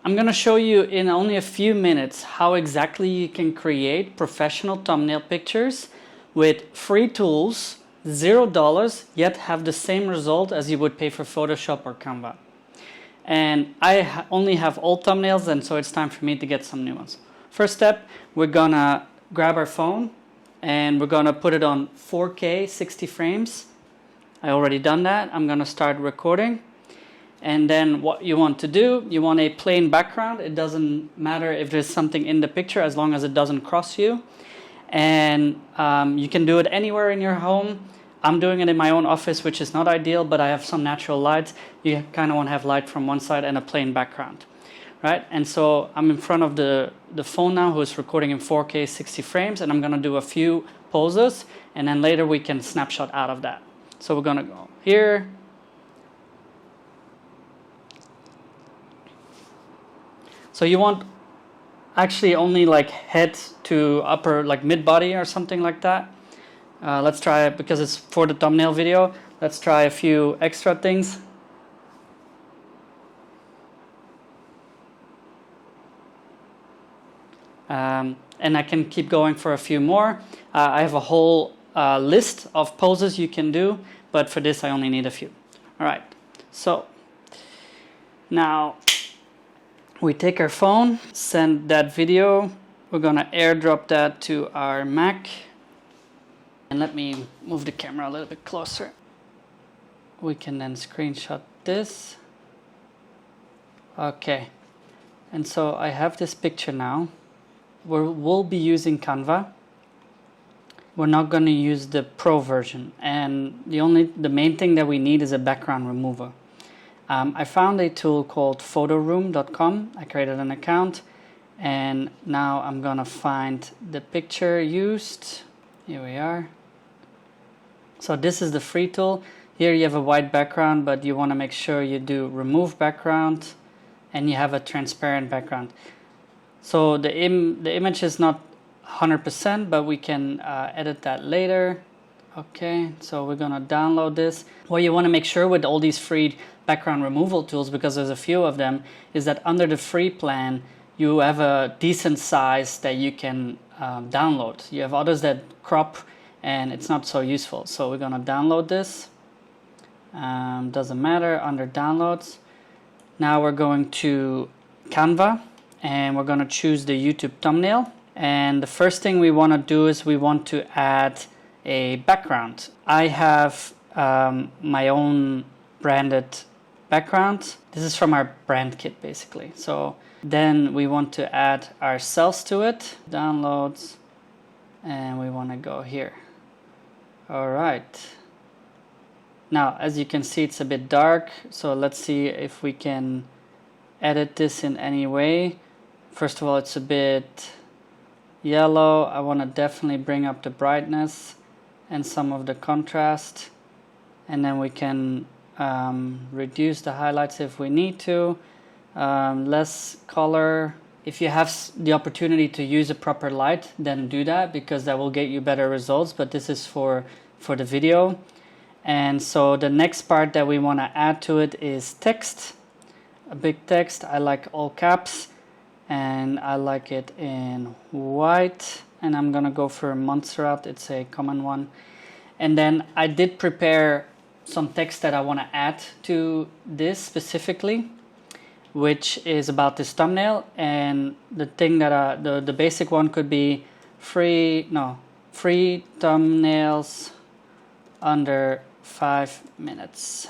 I'm going to show you in only a few minutes how exactly you can create professional thumbnail pictures with free tools, $0, yet have the same result as you would pay for Photoshop or Canva. And I only have old thumbnails, and so it's time for me to get some new ones. First step, we're gonna grab our phone and we're gonna put it on 4K 60 frames. I already done that. I'm gonna start recording. And then what you want to do, you want a plain background. It doesn't matter if there's something in the picture as long as it doesn't cross you. And you can do it anywhere in your home. I'm doing it in my own office, which is not ideal, but I have some natural light. You kind of want to have light from one side and a plain background, right? And so I'm in front of the phone now, who's recording in 4K 60 frames, and I'm going to do a few poses, and then later we can snapshot out of that. So we're going to go here. So you want actually only like head to upper, like mid-body or something like that. Let's try it because it's for the thumbnail video. Let's try a few extra things. And I can keep going for a few more. I have a whole list of poses you can do, but for this I only need a few. All right, so now we take our phone, send that video. We're gonna airdrop that to our Mac. And let me move the camera a little bit closer. We can then screenshot this. Okay. And so I have this picture now. We'll be using Canva. We're not going to use the Pro version. And the main thing that we need is a background remover. I found a tool called photoroom.com. I created an account. And now I'm going to find the picture used. Here we are. So this is the free tool. Here you have a white background, but you want to make sure you do remove background and you have a transparent background. So the image is not 100%, but we can edit that later. Okay, so we're gonna download this. What you want to make sure with all these free background removal tools, because there's a few of them, is that under the free plan you have a decent size that you can download. You have others that crop and it's not so useful. So we're gonna download this. Doesn't matter, under downloads. Now we're going to Canva and we're gonna choose the YouTube thumbnail. And the first thing we wanna do is we want to add a background. I have my own branded background. This is from our brand kit basically. So then we want to add ourselves to it. Downloads, and we want to go here. All right. Now, as you can see, it's a bit dark. So let's see if we can edit this in any way. First of all, it's a bit yellow. I want to definitely bring up the brightness and some of the contrast. And then we can reduce the highlights if we need to. Less color. If you have the opportunity to use a proper light, then do that because that will get you better results. But this is for the video. And so the next part that we want to add to it is text. A big text. I like all caps and I like it in white. And I'm going to go for Montserrat. It's a common one. And then I did prepare some text that I want to add to this specifically, which is about this thumbnail. And the thing that the basic one could be free thumbnails under 5 minutes,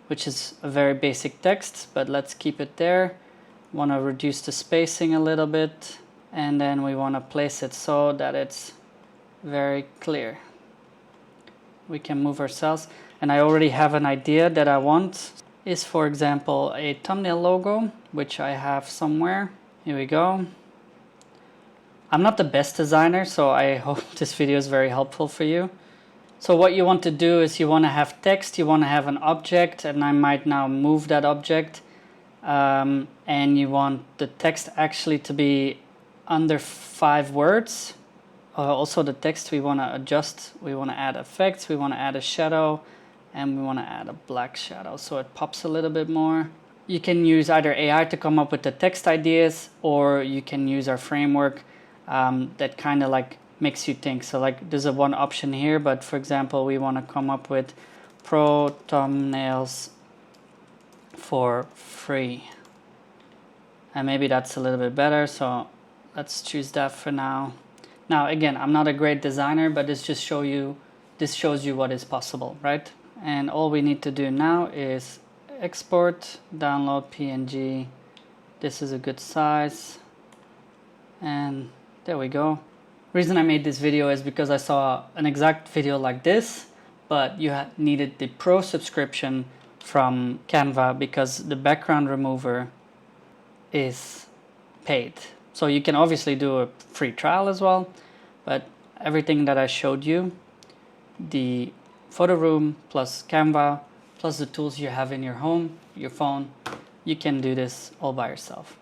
which is a very basic text, but let's keep it there. Want to reduce the spacing a little bit, and then we want to place it so that it's very clear. We can move ourselves, and I already have an idea that I want. Is, for example, a thumbnail logo, which I have somewhere. Here we go. I'm not the best designer, so I hope this video is very helpful for you. So what you want to do is you want to have text, you want to have an object, and I might now move that object. And you want the text actually to be under 5 words. Also the text we want to adjust. We want to add effects, we want to add a shadow, and we want to add a black shadow so it pops a little bit more. You can use either AI to come up with the text ideas, or you can use our framework that kind of like makes you think. So like there's a one option here, but for example, we want to come up with pro thumbnails for free. And maybe that's a little bit better, so let's choose that for now. Now again, I'm not a great designer, but this shows you what is possible, right? And all we need to do now is export, download PNG. This is a good size, and there we go. Reason I made this video is because I saw an exact video like this, but you needed the pro subscription from Canva because the background remover is paid. So you can obviously do a free trial as well, but everything that I showed you, the photo room plus Canva plus the tools you have in your home, your phone, you can do this all by yourself.